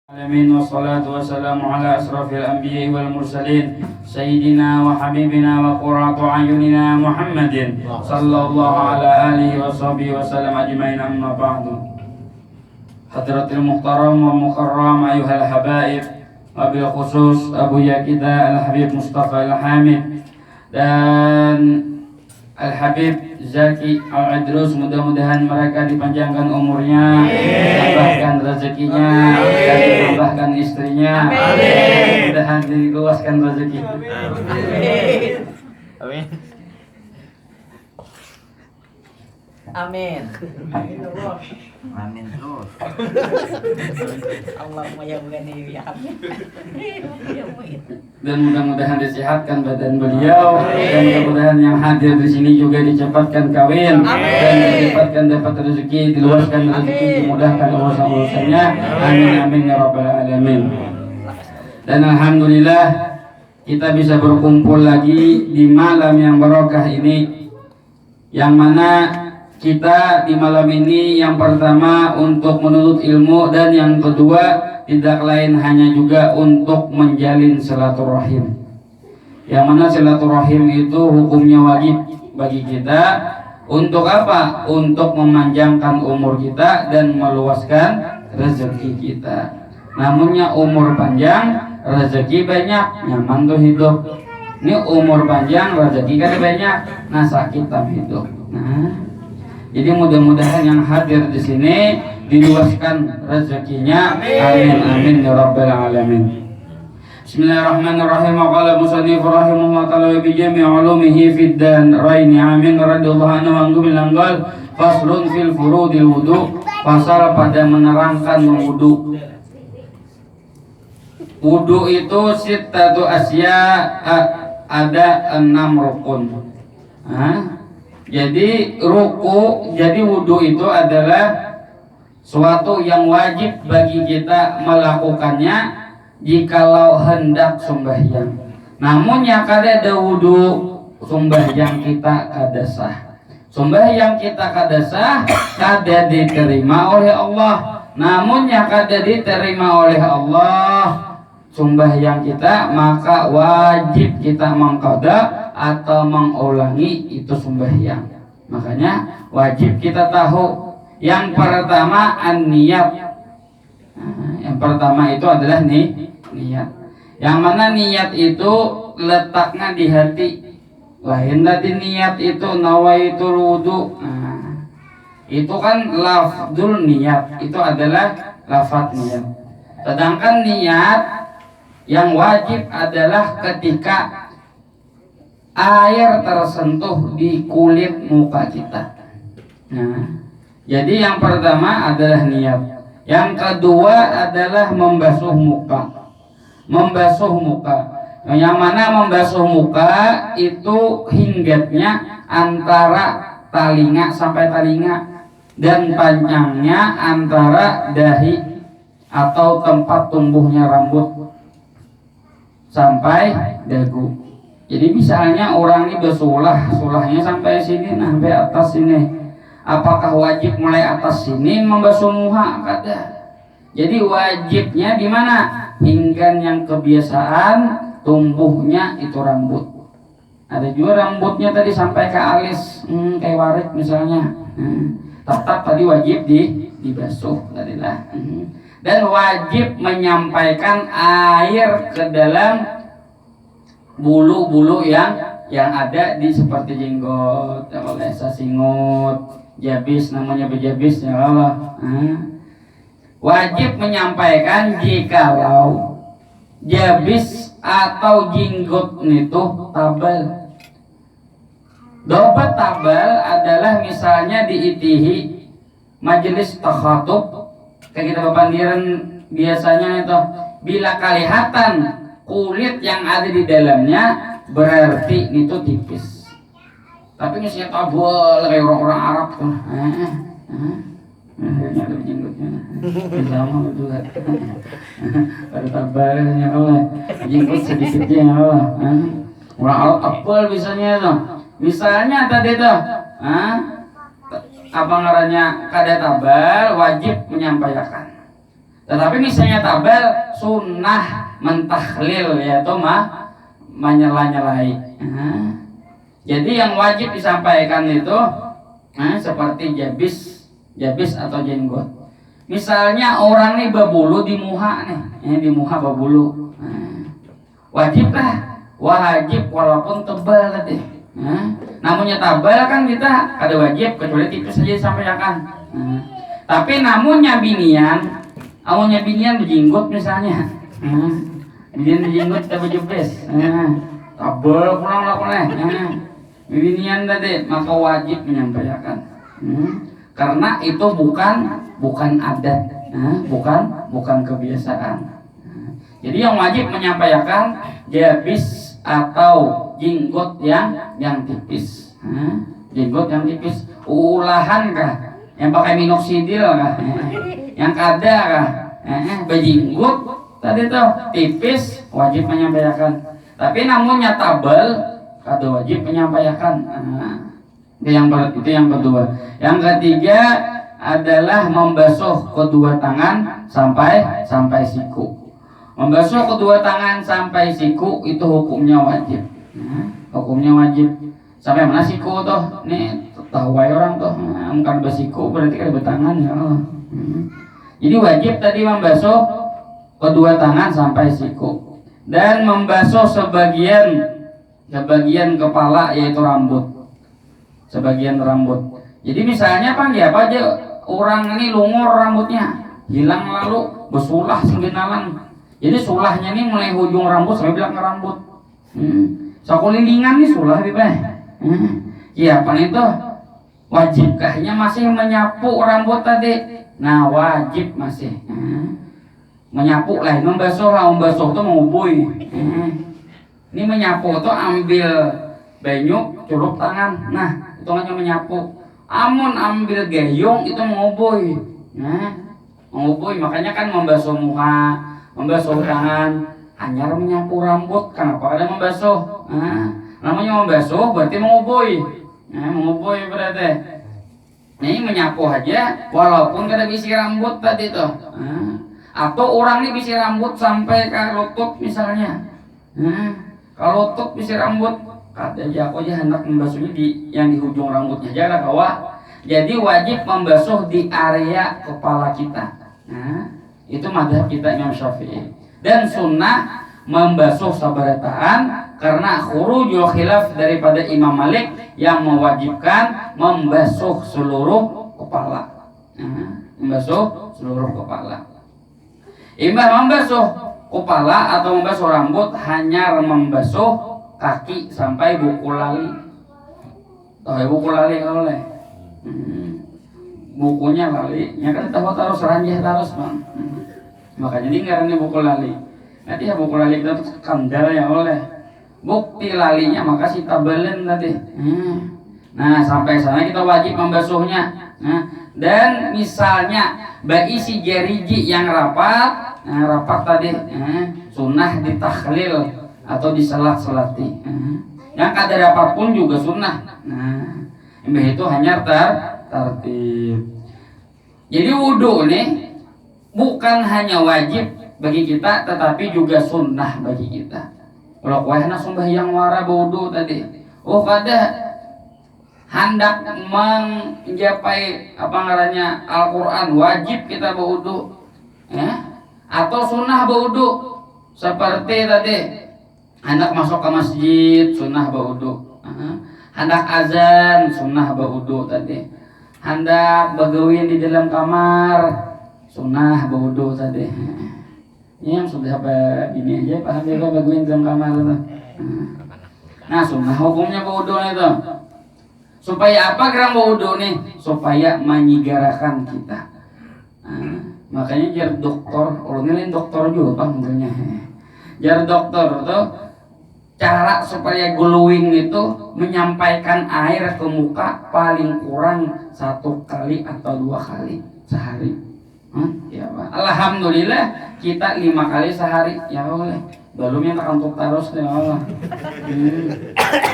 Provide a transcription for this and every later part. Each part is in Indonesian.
Alamin wassalatu wassalamu ala asrafil anbiya'i wal mursalin sayyidina wa habibina wa qurratu ayunina Muhammadin sallallahu ala alihi wa sahbihi wa sallam ajma'in, amma ba'du. Hadratil muhtaram wa mukarram ayuhal habaib, wabil khusus abuya kita Al-Habib Mustafa Al-Hamid dan Al-Habib Zaki Al-Idrus, mudah-mudahan mereka dipanjangkan umurnya, ditambahkan rezekinya, dan ditambahkan istrinya, mudah-mudahan diluaskan rezeki. Amin. Amin. Amin terus. Allahumma ya Ghani ya Hamid. Dan mudah-mudahan disehatkan badan beliau, dan mudah-mudahan yang hadir di sini juga dicepatkan kawin, dan dicepatkan dapat rezeki, diluaskan rezeki, dimudahkan urusan-urusannya. Amin amin ya rabbal alamin. Dan alhamdulillah kita bisa berkumpul lagi di malam yang barokah ini, yang mana kita di malam ini yang pertama untuk menuntut ilmu, dan yang kedua tidak lain hanya juga untuk menjalin silaturahim. Yang mana silaturahim itu hukumnya wajib bagi kita. Untuk apa? Untuk memanjangkan umur kita dan meluaskan rezeki kita. Namunnya umur panjang, rezeki banyak, nyaman tuh hidup. Ini umur panjang, rezeki kan banyak, nah sakit tam hidup. Nah, jadi mudah-mudahan yang hadir di sini diluaskan rezekinya. Amin amin ya rabbal alamin. Bismillahirrahmanirrahim. Qala musannif rahimahullah ta'ala bi jami' ulumihi fid darain. Amin radhiyallahu anhu bilangal faslun fil furudil wudu. Pasal pada menerangkan wudu. Wudu itu sittatu asya, ada 6 rukun. Jadi wudu itu adalah suatu yang wajib bagi kita melakukannya jikalau hendak sembahyang. Namun yang kada ada wudu, sembahyang kita kada sah. Sembahyang kita kada sah, kada diterima oleh Allah. Namun yang kada diterima oleh Allah sembahyang kita, maka wajib kita mengqada atau mengulangi itu sembahyang. Makanya wajib kita tahu yang pertama an-niyat. Yang pertama itu adalah niat. Yang mana niat itu letaknya di hati. Lain tadi niat itu nawaitul wudu. Itu kan lafzul niat, itu adalah lafaz niat. Sedangkan niat yang wajib adalah ketika air tersentuh di kulit muka kita. Jadi yang pertama adalah niat. Yang kedua adalah membasuh muka. Membasuh muka. Yang mana membasuh muka itu hinggatnya antara talinga sampai talinga, dan panjangnya antara dahi atau tempat tumbuhnya rambut sampai dagu. Jadi misalnya orang ini bersulah, sulahnya sampai sini, nah sampai atas sini. Apakah wajib mulai atas sini membasuh muka? Kada. Jadi wajibnya di mana? Hingga yang kebiasaan tumbuhnya itu rambut. Ada juga rambutnya tadi sampai ke alis, kayak warik misalnya. Tetap tadi wajib dibasuh tadilah. Dan wajib menyampaikan air ke dalam bulu-bulu yang ada di seperti jenggot, oleh sasingut, jabis, namanya bejabis ya Allah. Wajib menyampaikan jikalau jabis atau jenggot itu tabal. Dobat tabal adalah misalnya diitihi majelis takhatub, kayak kita bepandiran biasanya itu, bila kelihatan kulit yang ada di dalamnya berarti itu tipis. Tapi misalnya tabal kayak orang-orang Arab tuh, akhirnya ada jenggotnya, sama juga. Ada tabalnya Allah, jenggot sedikitnya Allah. Orang Arab tabal misalnya itu, misalnya tadi tuh, apa ngarannya kada tabal, wajib menyampaikan. Tetapi misalnya tabal sunnah mentahlil, yaitu menyela-nyelai. Jadi yang wajib disampaikan itu seperti jabis atau jenggot. Misalnya orang nih babulu di muha nih, di muha babulu. Wajib walaupun tebal tadi. Namunnya tabal kan kita kada wajib kecuali tipis saja disampaikan. Tapi namunnya binian berjenggot misalnya. Binian berjenggot kita baju bes. Tabal pulang lah. Binian tadi maka wajib menyampaikan. Karena itu bukan adat, bukan kebiasaan. Jadi yang wajib menyampaikan jabis atau jenggot yang tipis. Jenggot yang tipis, ulahan kah? Yang pakai minoxidil kah? Yang kada kah? Berjenggot tadi tuh tipis wajib menyampaikan. Tapi namunnya tabel kada wajib menyampaikan. Itu yang kedua. Yang ketiga adalah membasuh kedua tangan sampai siku. Membasuh kedua tangan sampai siku itu hukumnya wajib. Hukumnya wajib. Sampai mana siku tuh? Nih tahu orang tuh. Bukan bersiku berarti kan bertangan ya Allah. Jadi wajib tadi membasuh kedua tangan sampai siku dan membasuh sebagian kepala yaitu rambut. Sebagian rambut. Jadi misalnya apa aja orang ini lungur rambutnya, hilang lalu bersulah singgenalan. Jadi sulahnya ini mulai ujung rambut sampai belakang rambut. Sakulilingan nih sulah bebas. Iya, apa itu? Wajibkahnya masih menyapu rambut tadi? Nah, wajib masih. Menyapu lah, membasuh tuh mengubui. Ini menyapu tuh ambil banyu, curup tangan. Nah, itu hanya menyapu. Amun ambil gayung itu mengubui. Mengubui, makanya kan membasuh muka, membasuh tangan, hanya menyapu rambut. Kenapa ada membasuh? Namanya membasuh berarti mengubui. Mengubui berarti. Ini menyapu aja, walaupun kada bisi rambut tadi tuh. Atau orang ini bisi rambut sampai ke lutut misalnya. Kalau lutut bisi rambut, kata aja aku aja hendak membasuhnya yang di ujung rambutnya aja kawa. Jadi wajib membasuh di area kepala kita. Itu mazhab kita Imam Syafi'i. Dan sunnah membasuh sabarataan karena khurujul khilaf daripada Imam Malik yang mewajibkan membasuh seluruh kepala. Membasuh seluruh kepala. Imam membasuh kepala atau membasuh rambut hanya membasuh kaki sampai buku lali. Buku lali oleh. Bukunya lali, ya kan tahu terus ranjah terus bang. Makanya ini ngarannya buku lali. Nanti ya buku lali kita tuh kandal ya oleh. Bukti lalinya maka si tabelen tadi. Nah sampai sana kita wajib membasuhnya. Dan misalnya bagi si jeriji yang rapat tadi, sunnah ditakhlil atau diselat-selati. Yang kadar apapun juga sunnah. Itu hanya tertib. Jadi wudhu nih bukan hanya wajib bagi kita, tetapi juga sunnah bagi kita. Kalau kau hendak sembahyang wara wudhu tadi, kada hendak mencapai Al-Quran wajib kita berwudhu, atau sunnah berwudhu seperti tadi hendak masuk ke masjid sunnah berwudhu, hendak azan sunnah berwudhu tadi, hendak bergawin di dalam kamar sunnah berwudhu tadi. Ini yang sudah ini aja paham juga bergawin di dalam kamar itu. Nah sunnah hukumnya berwudhu itu. Supaya apa gerak berwudhu nih? Supaya menyigarakan kita. Makanya jar dokter, orangnya dokter juga bang tentunya. Jar dokter tuh cara supaya glowing itu menyampaikan air ke muka paling kurang 1 kali atau 2 kali sehari. Ya, Pak. Alhamdulillah kita 5 kali sehari ya boleh. belum yang tak kantuk terus ya Allah.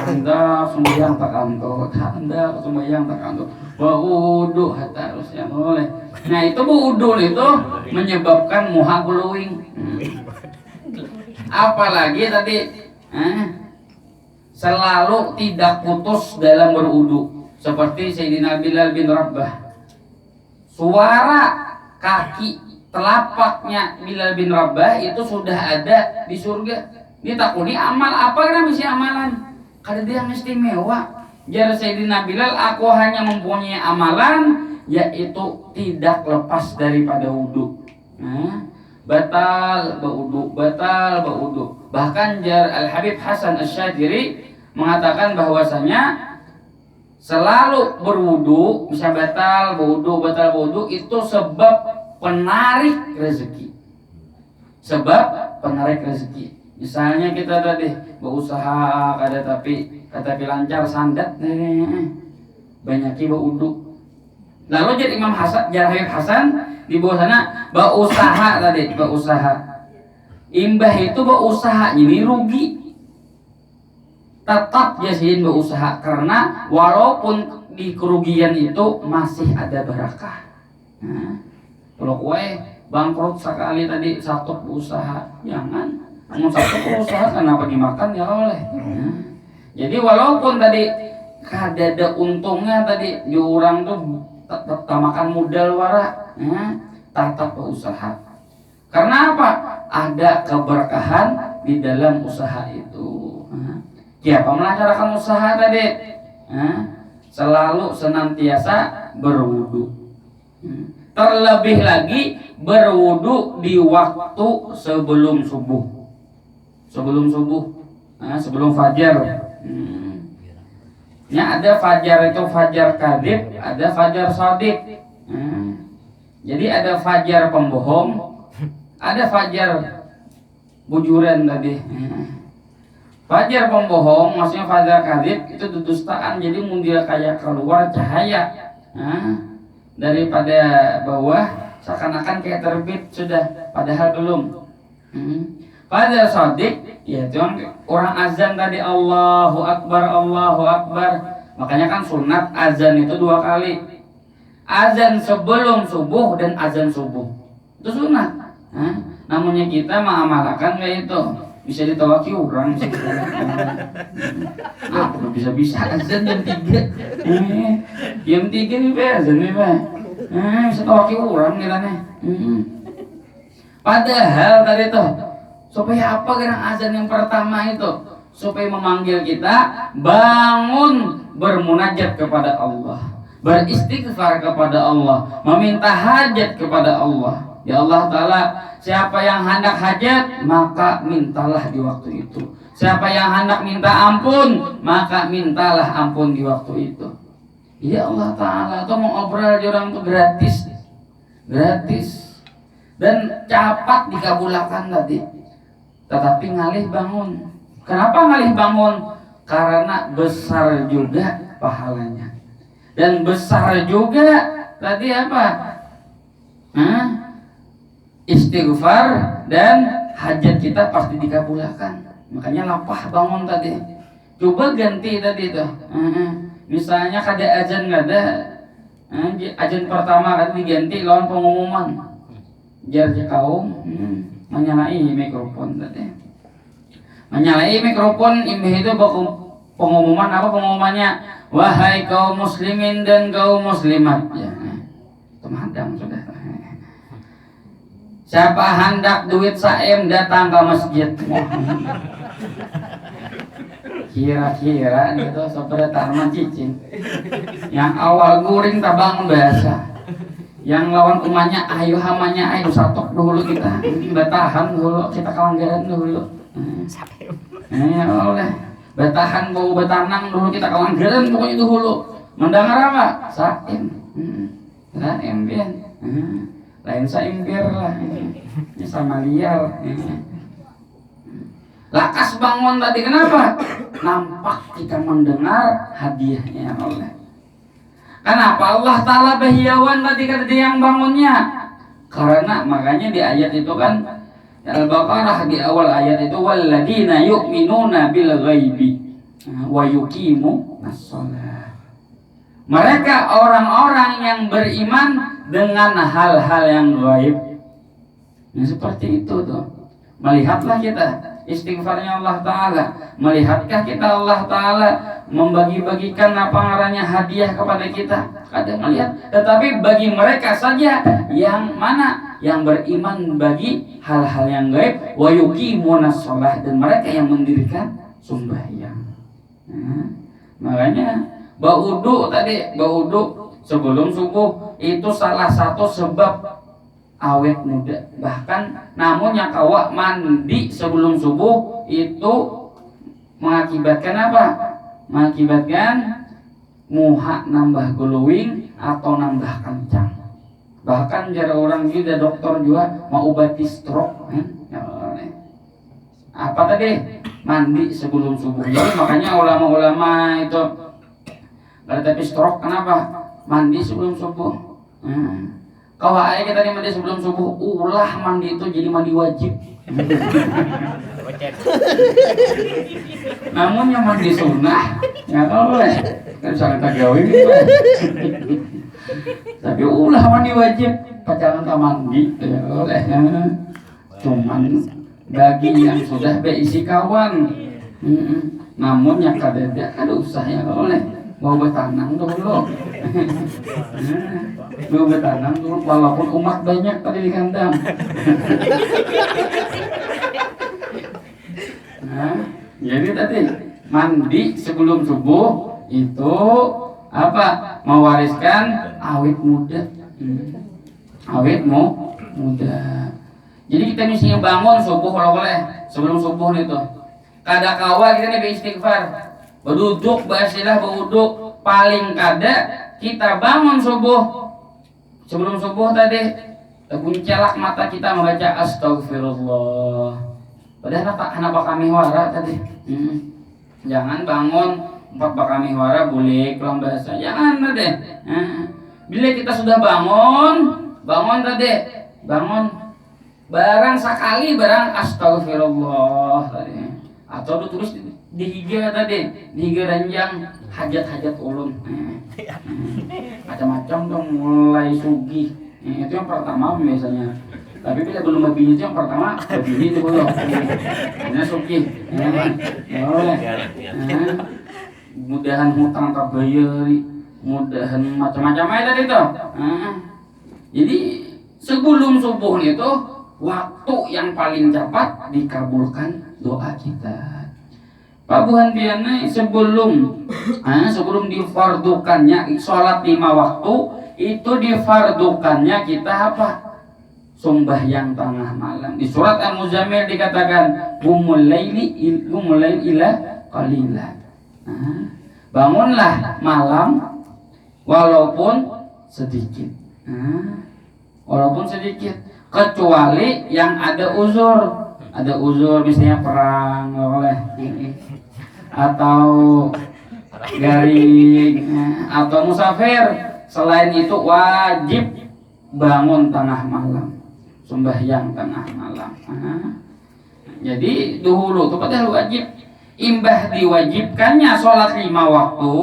Anda sembahyang tak kantuk, Anda sembahyang tak kantuk. Wudu terus ya boleh. Nah itu wudu itu menyebabkan muha glowing. Apalagi tadi selalu tidak putus dalam berwudu, seperti Sayyidina Bilal bin Rabah. Suara kaki telapaknya Bilal bin Rabah itu sudah ada di surga. Dia takuni amal apa kan bisa amalan? Karena dia yang istimewa. Jar Sayyidina Bilal, aku hanya mempunyai amalan yaitu tidak lepas daripada wudu. Batal berwudu, batal berwudu. Bahkan jar Al Habib Hasan Asy-Syadzili mengatakan bahwasanya selalu berwudu, bisa batal berwudu itu sebab penarik rezeki. Sebab penarik rezeki. Misalnya kita tadi berusaha tapi lancar sandat banyaki berwudu. Lalu jadi Imam Hasan, Habib Hasan di bawah sana berusaha tadi, berusaha. Imbah itu berusaha ini rugi. Tetap jasihin berusaha karena walaupun di kerugian itu masih ada barakah. Kalau kue bangkrut sekali tadi satu usaha, jangan. Namun satu usaha kenapa dimakan ya oleh. Jadi walaupun tadi ada untungnya tadi di orang tuh tetap makan modal wara, tetap berusaha. Karena apa? Ada keberkahan di dalam usaha itu. Siapa melancarkan usaha tadi? Selalu senantiasa berwudu. Terlebih lagi berwudu di waktu sebelum subuh. Sebelum fajar. Ya ada fajar itu fajar kadzib, ada fajar shadiq. Jadi ada fajar pembohong, ada fajar bujuran tadi. Fajar pembohong, maksudnya fajar kadzib itu dudustaan, jadi mundur kayak keluar cahaya daripada bawah, seakan-akan kayak terbit sudah, padahal belum. Fajar shadiq, ya orang azan tadi Allahu Akbar, Allahu Akbar. Makanya kan sunat azan itu 2 kali. Azan sebelum subuh dan azan subuh. Itu sunat. Namunnya kita mengamalkan kayak itu. Bisa ditawaki orang sih. Bisa azan jam 3. Jam 3 nih azan nih Pak. Bisa tawaki orang kita nih. Padahal tadi tuh supaya apa gerang azan yang pertama itu? Supaya memanggil kita bangun bermunajat kepada Allah, beristighfar kepada Allah, meminta hajat kepada Allah. Ya Allah Ta'ala, siapa yang hendak hajat, maka mintalah di waktu itu. Siapa yang hendak minta ampun, maka mintalah ampun di waktu itu. Ya Allah Ta'ala, itu mau obrol di orang itu gratis. Dan cepat dikabulkan tadi. Tetapi ngalih bangun. Kenapa ngalih bangun? Karena besar juga pahalanya. Dan besar juga tadi apa? Istighfar dan hajat kita pasti dikabulkan. Makanya lapah bangun tadi. Coba ganti tadi tuh. Misalnya kada azan kada, azan pertama kan diganti lawan pengumuman. Jar kaum menyalahi mikrofon tadi. Menyalahi mikrofon itu pengumuman apa pengumumannya? Wahai kaum muslimin dan kaum muslimat. Ya, temadam sudah. Siapa hendak duit saem datang ke masjid. Kira-kira itu seperti tanaman cicing. Yang awal guring tabang bahasa. Yang lawan umanya ayo hamanya ayo satok dulu kita. Batahan dulu kita kalanggaran dulu. Ya oleh. Batahan bau batanang dulu kita kalanggaran pokoknya dulu. Mendengar apa? Saem. Saem bian. Lain saimpir lah, ini sama liar. Lakas bangun tadi kenapa? Nampak kita mendengar hadiahnya Allah. Kenapa Allah Ta'ala bahiyawan tadi kata dia yang bangunnya? Karena makanya di ayat itu kan Al-Baqarah di awal ayat itu walladzina yu'minuna bil ghaibi wa yuqimunas shalah. Mereka orang-orang yang beriman dengan hal-hal yang gaib. Nah, seperti itu tuh. Melihatlah kita istighfarnya Allah Ta'ala. Melihatkah kita Allah Ta'ala membagi-bagikan apa ngarannya hadiah kepada kita? Kadang melihat. Tetapi bagi mereka saja yang mana? Yang beriman bagi hal-hal yang gaib. Wa yuqimunas shalah. Dan mereka yang mendirikan sembahyang. Nah, makanya baudu sebelum subuh itu salah satu sebab awet muda. Bahkan namun yang kawa mandi sebelum subuh itu mengakibatkan apa? Mengakibatkan muha nambah glowing atau nambah kencang. Bahkan jara orang juga dokter juga mau obati stroke apa tadi? Mandi sebelum subuh. Jadi makanya ulama-ulama itu tapi stroke kenapa? Mandi sebelum subuh. Kalau ayah kita mandi sebelum subuh, ulah mandi itu jadi mandi wajib. Namun yang mandi sunnah, ya boleh. Kan sangat tagawin. Tapi ulah mandi wajib, pacaran tak mandi, ya boleh. Cuman bagi yang sudah berisi kawan. Namun yang kadang ada usah ya boleh. Mau bertanam dulu. Mau bertanam dulu walaupun umat banyak tadi di kandang. Nah, jadi tadi mandi sebelum subuh itu apa? Mewariskan awet muda. Awet muda. Jadi kita misalnya bangun subuh kalau boleh sebelum subuh itu. Kada kawal kita nih beristighfar. Berduduk, basilah, beruduk. Paling kada kita bangun subuh. Sebelum subuh tadi kuncelak mata kita membaca astagfirullah. Padahal anak bakami wara tadi. Jangan bangun 4 bakami wara boleh kelang bahasa. Jangan tadi. Bila kita sudah bangun tadi. Bangun. Barang sekali barang astagfirullah tadi. Atau ditulis di higa tadi, di higa ranjang hajat-hajat ulun. Macam-macam dong mulai sugih. Itu yang pertama biasanya. Tapi bila belum lebih itu yang pertama lebih itu belum. Ini sugih. Boleh. Mudahan hutang terbayar, mudahan macam-macam aja tadi tuh. Jadi sebelum subuh itu waktu yang paling cepat dikabulkan doa kita. Pak Buhantiana sebelum difardukannya sholat 5 waktu itu difardukannya kita apa? Sembahyang tengah malam. Di surat Al-Muzammil dikatakan qumul laili ila qalilan. Bangunlah malam walaupun sedikit. Walaupun sedikit kecuali yang ada uzur misalnya perang oleh atau garing atau musafir. Selain itu wajib bangun tengah malam, sembahyang tengah malam. Jadi dahulu itu padahal wajib. Imbah diwajibkannya sholat 5 waktu,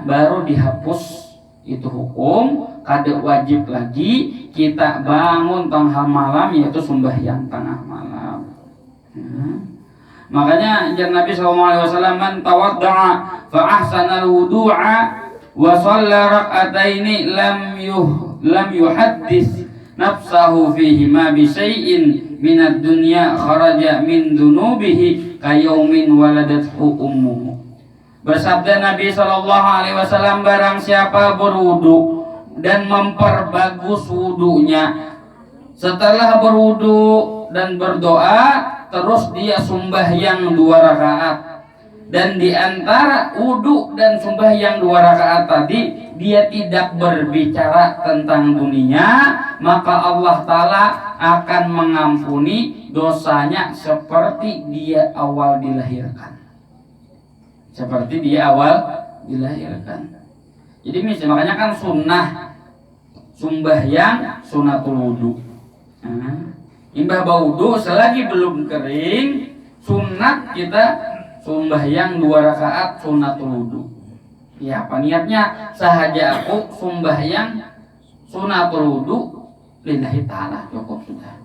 baru dihapus itu hukum. Kada wajib lagi kita bangun tengah malam yaitu sembahyang tengah malam. Makanya Nabi SAW man tawadda'a fa ahsana al-wudu'a wa shalla rak'ataini lam yuhaddis nafsahu fihi ma bi syai'in min ad-dunya kharaja min dunubihi kayaumin waladathu ummuhu. Bersabda Nabi SAW, barang siapa berwudu dan memperbagus wudunya, setelah berwudu dan berdoa terus dia sembahyang 2 rakaat, dan di antara wudu dan sembahyang 2 rakaat tadi dia tidak berbicara tentang dunia, maka Allah Ta'ala akan mengampuni dosanya seperti dia awal dilahirkan. Jadi makanya kan sunnah sembahyang sunatul wudu. Imbah baudu selagi belum kering, sunat kita sembahyang 2 rakaat sunatul wudu. Ya, apa niatnya? Sahaja aku sembahyang sunatul wudu lillahi ta'ala, cukup sudah.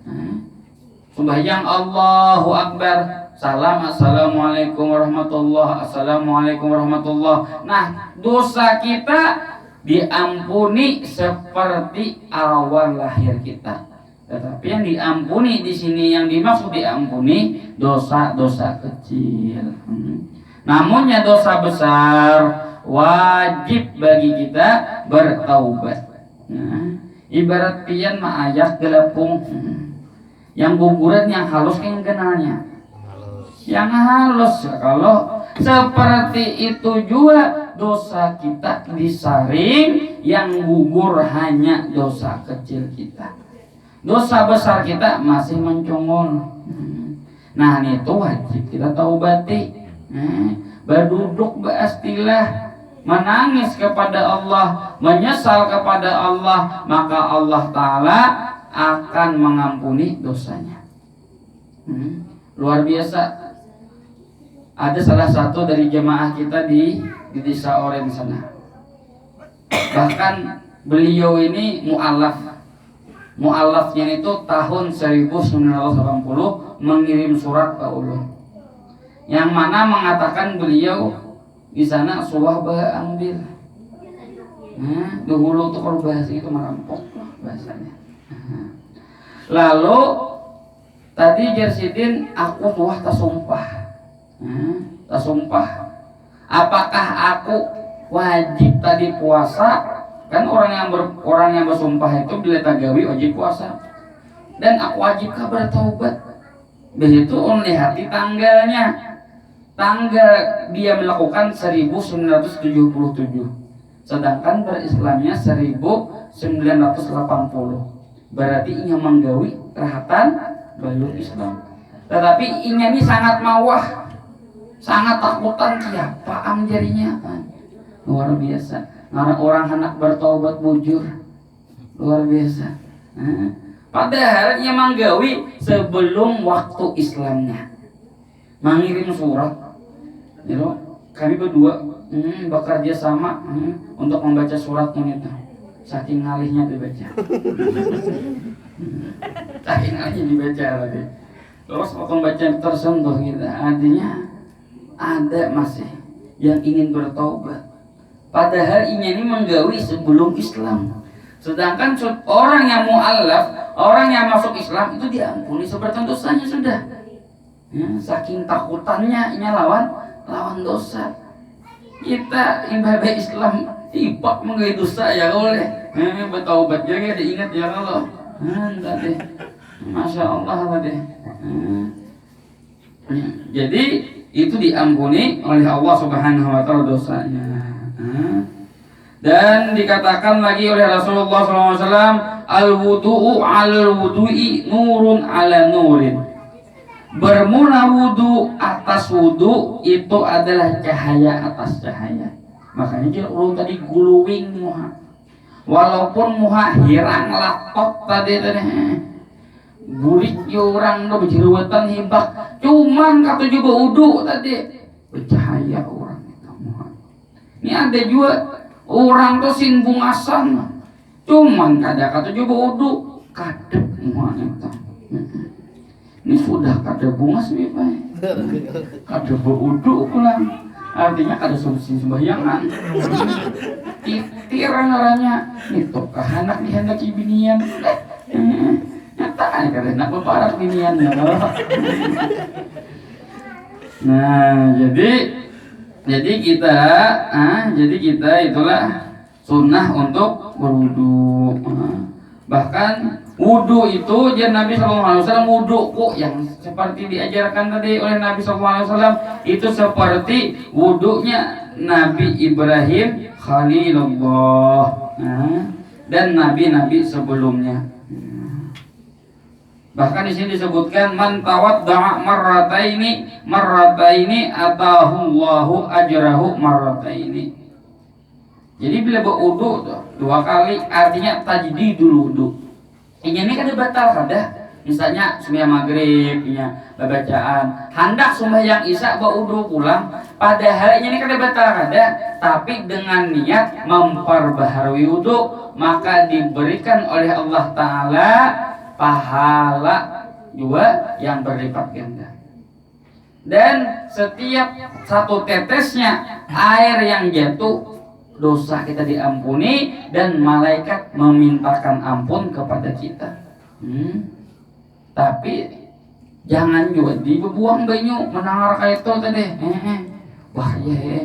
Sembahyang Allahu Akbar, salam assalamualaikum warahmatullah, assalamualaikum warahmatullah. Nah, dosa kita diampuni seperti awal lahir kita. Tetapi yang diampuni di sini, yang dimaksud diampuni dosa-dosa kecil. Namunnya dosa besar wajib bagi kita bertaubat. Nah, ibarat pian mah ayak gelepung. Yang guguran yang halus yang kenalnya. Yang halus. Kalau seperti itu juga dosa kita disaring, yang gugur hanya dosa kecil kita. Dosa besar kita masih mencongol. Nah, itu wajib kita taubati. Berduduk berastilah, menangis kepada Allah, menyesal kepada Allah, maka Allah Ta'ala akan mengampuni dosanya. Luar biasa. Ada salah satu dari jemaah kita di desa Oren sana. Bahkan beliau ini mu'alafnya itu tahun 1980 mengirim surat ke ulun, yang mana mengatakan beliau di sana suah ambil. Dahulu tuh kalau bahasa itu merampok bahasanya. Lalu tadi Jersidin aku suah tasumpah. Apakah aku wajib tadi puasa? Kan orang yang bersumpah itu bila tagawi wajib puasa. Dan aku wajibkah bertaubat? Begitu melihat tanggalnya. Tanggal dia melakukan 1977. Sedangkan berislamnya 1980. Berarti inya menggawi rahatan baru Islam. Tetapi inya ini sangat mawah, sangat takutan siapa jarinya kan. Luar biasa. Karena orang hendak bertaubat bujur, luar biasa. Padahal ia manggawi sebelum waktu Islamnya, mengirim surat. Kami berdua bekerja sama untuk membaca suratnya itu. Saking ngalihnya dibaca, saking ngalihnya dibaca lagi. Terus waktu membaca tersentuh kita, artinya ada masih yang ingin bertaubat. Padahal ini menggawi sebelum Islam. Sedangkan orang yang mu'alaf, orang yang masuk Islam itu diampuni seperti dosanya sudah. Saking takutannya ini lawan dosa. Kita ibadah Islam ipak menggawi dosa ya oleh. Bertaubat juga diingat ya Allah. Tadi, Masya Allah tadi. Jadi itu diampuni oleh Allah Subhanahu Wa Taala dosanya. Dan dikatakan lagi oleh Rasulullah SAW, al-wudu'u al-wudu'i nurun ala nurin. Bermula wudu atas wudu itu adalah cahaya atas cahaya. Makanya dia tadi guluwing muha. Walaupun muha hirang lapot tadi burik orang do berjeruatan hibak, cuman kata juga wudu tadi bercahaya orang itu muha. Ini ada juga orang tuh sin bungasan, cuman kata juga wudu kadep muha itu. Ini sudah kada bungas bebas, kada berudu pulang, artinya kada solusi sembayangan. Titir ngaranya, itu kahanak dihendaki binian, nyataan kada nak berparak binian. Nah, jadi kita itulah sunnah untuk berwudu. Bahkan wudu itu jadi Nabi SAW wuduku yang seperti diajarkan tadi oleh Nabi SAW itu seperti wudunya Nabi Ibrahim Khalilullah dan nabi-nabi sebelumnya. Bahkan di sini disebutkan man tawadda'a marrataini atahullahu ajrahu marrataini. Jadi bila berwudu tuh 2 kali artinya tajdidul wudu. Ini kan batal kada misalnya sembahyang maghrib nya bacaan hendak sembahyang isya baudu pulang padahal ini kada batal kada tapi dengan niat memperbaharui wudu maka diberikan oleh Allah Ta'ala pahala juga yang berlipat ganda dan setiap satu tetesnya air yang jatuh dosa kita diampuni dan malaikat memintakan ampun kepada kita. Tapi jangan juga dibuang banyu menangar kayak itu tadi. Wah ya,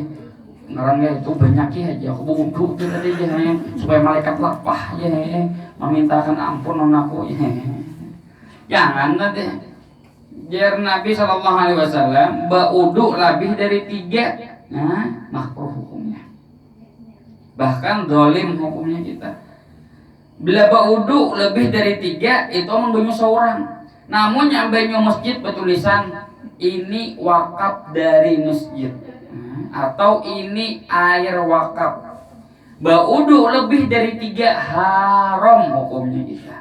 ngarang ya itu banyak ya aja aku butuh tadi ya supaya malaikat lapah ya memintakan ampun aku ya. Jangan tadi. Jar Nabi SAW baudu lebih dari 3, nah makruh hukumnya. Bahkan zalim hukumnya kita. Bila baudu lebih dari 3 itu membanyu seorang. Namun yang banyu masjid bertulisan ini wakaf dari masjid atau ini air wakaf. Baudu lebih dari 3 haram hukumnya kita.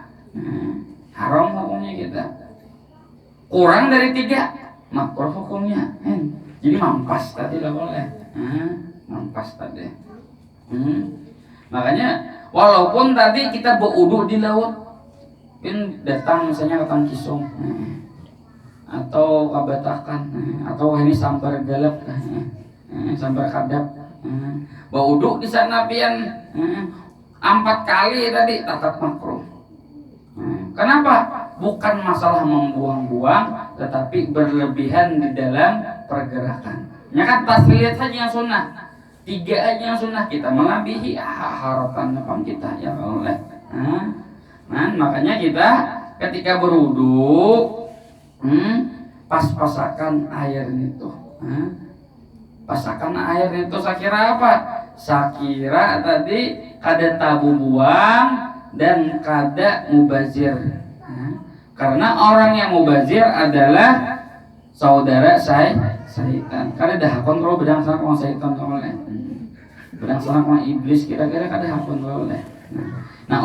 Haram hukumnya kita. Kurang dari 3 makruh hukumnya. Jadi mampas tadi tidak boleh. Mampas tadi. Makanya walaupun tadi kita berudu di laut, datang misalnya ke Tangkisong atau Kabatakan atau ini sambar galap, sambar kadap, berudu di sana pian 4 kali tadi tetap makruh. Kenapa? Bukan masalah membuang-buang, tetapi berlebihan di dalam pergerakan. Ya kan taslihat saja yang sunnah. 3 aja yang sunnah kita melebihi harapan apa kita ya Allah. Makanya kita ketika berwudu pas-pasakan air itu. Pasakan air itu sakira apa? Sakira tadi kada tabu buang dan kada mubazir. Karena orang yang mubazir adalah saudara syaitan. Kada dah kontrol bedang sana kong syaitan oleh. Bedang sana kong iblis kira-kira kada kontrol oleh. Nah,